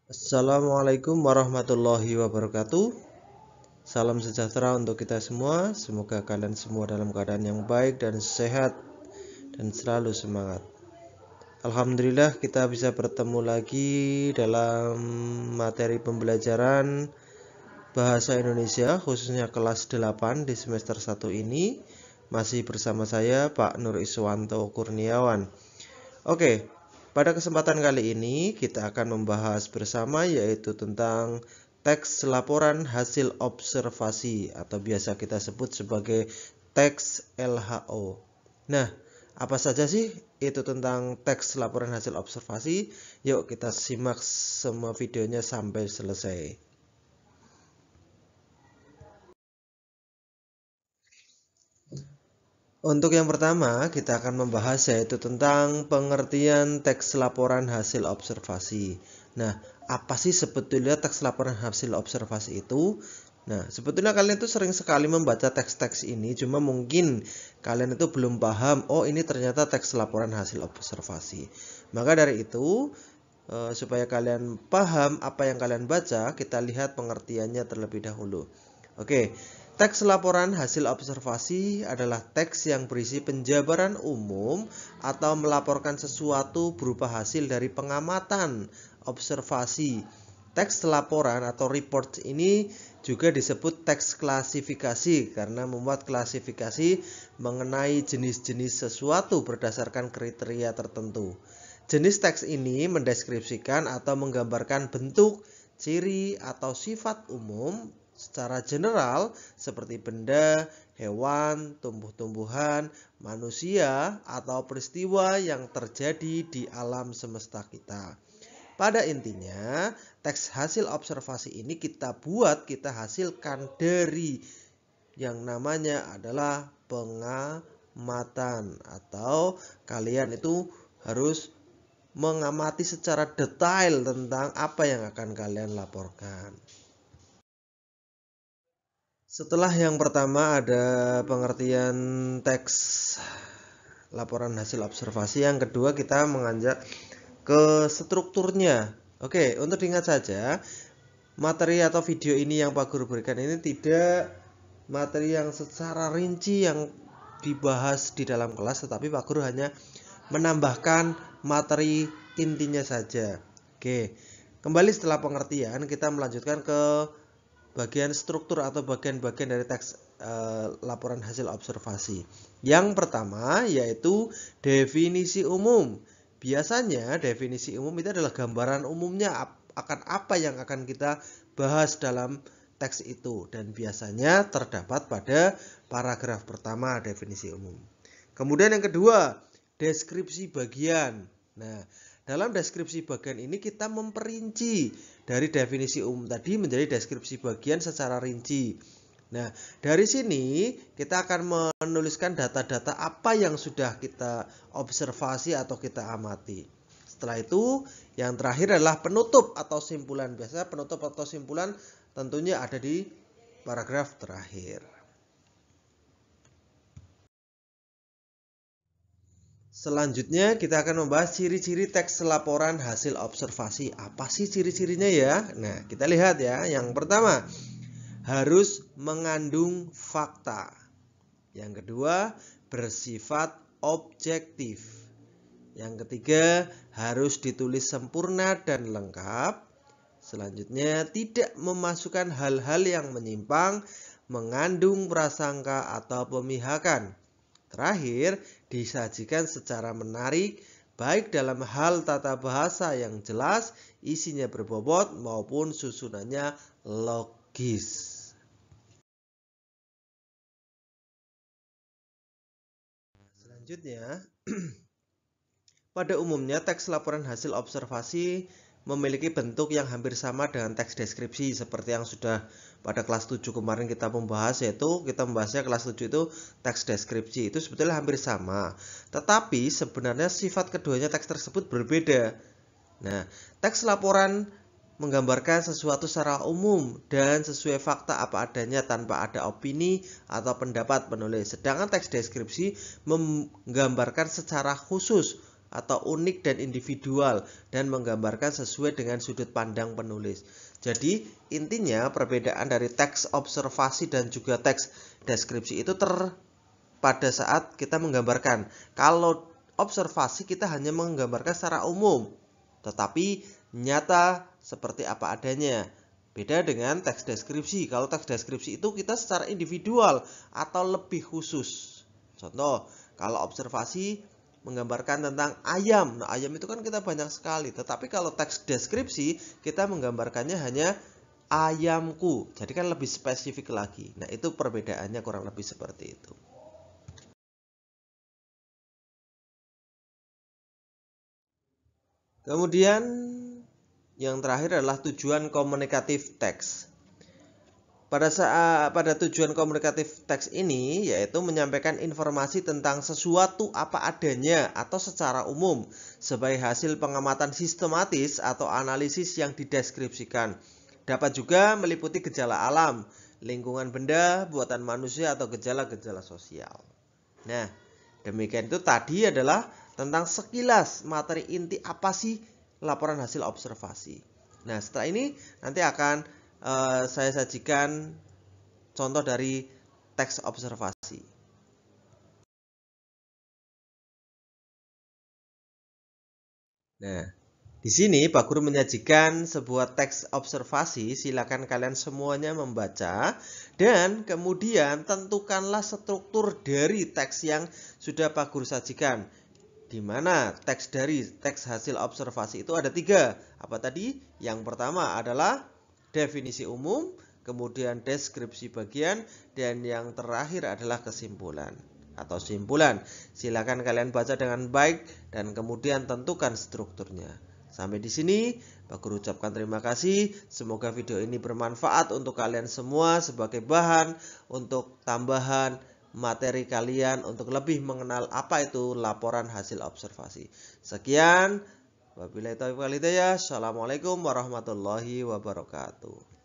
Assalamualaikum warahmatullahi wabarakatuh. Salam sejahtera untuk kita semua. Semoga kalian semua dalam keadaan yang baik dan sehat dan selalu semangat. Alhamdulillah kita bisa bertemu lagi dalam materi pembelajaran Bahasa Indonesia khususnya kelas 8 di semester 1 ini. Masih bersama saya Pak Nur Iswanto Kurniawan. Oke, pada kesempatan kali ini kita akan membahas bersama yaitu tentang teks laporan hasil observasi atau biasa kita sebut sebagai teks LHO. Nah, apa saja sih itu tentang teks laporan hasil observasi? Yuk kita simak semua videonya sampai selesai. Untuk yang pertama, kita akan membahas yaitu tentang pengertian teks laporan hasil observasi. Nah, apa sih sebetulnya teks laporan hasil observasi itu? Nah, sebetulnya kalian itu sering sekali membaca teks-teks ini, cuma mungkin kalian itu belum paham, oh ini ternyata teks laporan hasil observasi. Maka dari itu, supaya kalian paham apa yang kalian baca, kita lihat pengertiannya terlebih dahulu. Oke. Teks laporan hasil observasi adalah teks yang berisi penjabaran umum atau melaporkan sesuatu berupa hasil dari pengamatan, observasi. Teks laporan atau report ini juga disebut teks klasifikasi karena memuat klasifikasi mengenai jenis-jenis sesuatu berdasarkan kriteria tertentu. Jenis teks ini mendeskripsikan atau menggambarkan bentuk, ciri, atau sifat umum secara general seperti benda, hewan, tumbuh-tumbuhan, manusia, atau peristiwa yang terjadi di alam semesta kita. Pada intinya, teks hasil observasi ini kita hasilkan dari yang namanya adalah pengamatan atau kalian itu harus mengamati secara detail tentang apa yang akan kalian laporkan. Setelah yang pertama ada pengertian teks laporan hasil observasi, yang kedua kita menganjak ke strukturnya. Oke, untuk diingat saja, materi atau video ini yang Pak Guru berikan ini tidak materi yang secara rinci yang dibahas di dalam kelas, tetapi Pak Guru hanya menambahkan materi intinya saja. Oke, kembali setelah pengertian kita melanjutkan ke bagian struktur atau bagian-bagian dari teks laporan hasil observasi. Yang pertama yaitu definisi umum. Biasanya definisi umum itu adalah gambaran umumnya akan apa yang akan kita bahas dalam teks itu, dan biasanya terdapat pada paragraf pertama definisi umum. Kemudian yang kedua, deskripsi bagian. Nah, dalam deskripsi bagian ini kita memperinci dari definisi umum tadi menjadi deskripsi bagian secara rinci. Nah, dari sini kita akan menuliskan data-data apa yang sudah kita observasi atau kita amati. Setelah itu, yang terakhir adalah penutup atau simpulan. Biasanya penutup atau simpulan tentunya ada di paragraf terakhir. Selanjutnya kita akan membahas ciri-ciri teks laporan hasil observasi. Apa sih ciri-cirinya ya? Nah, kita lihat ya. Yang pertama, harus mengandung fakta. Yang kedua, bersifat objektif. Yang ketiga, harus ditulis sempurna dan lengkap. Selanjutnya, tidak memasukkan hal-hal yang menyimpang, mengandung prasangka atau pemihakan. Terakhir, disajikan secara menarik, baik dalam hal tata bahasa yang jelas, isinya berbobot, maupun susunannya logis. Selanjutnya, pada umumnya teks laporan hasil observasi memiliki bentuk yang hampir sama dengan teks deskripsi seperti yang sudah pada kelas 7 kemarin kita membahas, yaitu kita membahasnya kelas 7 itu teks deskripsi. Itu sebetulnya hampir sama. Tetapi sebenarnya sifat keduanya teks tersebut berbeda. Nah, teks laporan menggambarkan sesuatu secara umum dan sesuai fakta apa adanya tanpa ada opini atau pendapat penulis. Sedangkan teks deskripsi menggambarkan secara khusus atau unik dan individual dan menggambarkan sesuai dengan sudut pandang penulis. Jadi intinya perbedaan dari teks observasi dan juga teks deskripsi itu pada saat kita menggambarkan. Kalau observasi kita hanya menggambarkan secara umum, tetapi nyata seperti apa adanya. Beda dengan teks deskripsi. Kalau teks deskripsi itu kita secara individual atau lebih khusus. Contoh, kalau observasi menggambarkan tentang ayam. Nah, ayam itu kan kita banyak sekali. Tetapi kalau teks deskripsi, kita menggambarkannya hanya ayamku. Jadi kan lebih spesifik lagi. Nah, itu perbedaannya kurang lebih seperti itu. Kemudian yang terakhir adalah tujuan komunikatif teks. Pada tujuan komunikatif teks ini yaitu menyampaikan informasi tentang sesuatu apa adanya atau secara umum sebagai hasil pengamatan sistematis atau analisis yang dideskripsikan. Dapat juga meliputi gejala alam, lingkungan benda, buatan manusia atau gejala-gejala sosial. Nah, demikian itu tadi adalah tentang sekilas materi inti apa sih laporan hasil observasi. Nah, setelah ini nanti akan saya sajikan contoh dari teks observasi. Nah, di sini Pak Guru menyajikan sebuah teks observasi. Silakan kalian semuanya membaca dan kemudian tentukanlah struktur dari teks yang sudah Pak Guru sajikan. Di mana teks dari teks hasil observasi itu ada 3. Apa tadi? Yang pertama adalah definisi umum, kemudian deskripsi bagian, dan yang terakhir adalah kesimpulan atau simpulan. Silakan kalian baca dengan baik dan kemudian tentukan strukturnya. Sampai di sini, Pak Guru ucapkan terima kasih. Semoga video ini bermanfaat untuk kalian semua sebagai bahan untuk tambahan materi kalian untuk lebih mengenal apa itu laporan hasil observasi. Sekian, wabillahi taufiq wal hidayah. Assalamualaikum warahmatullahi wabarakatuh.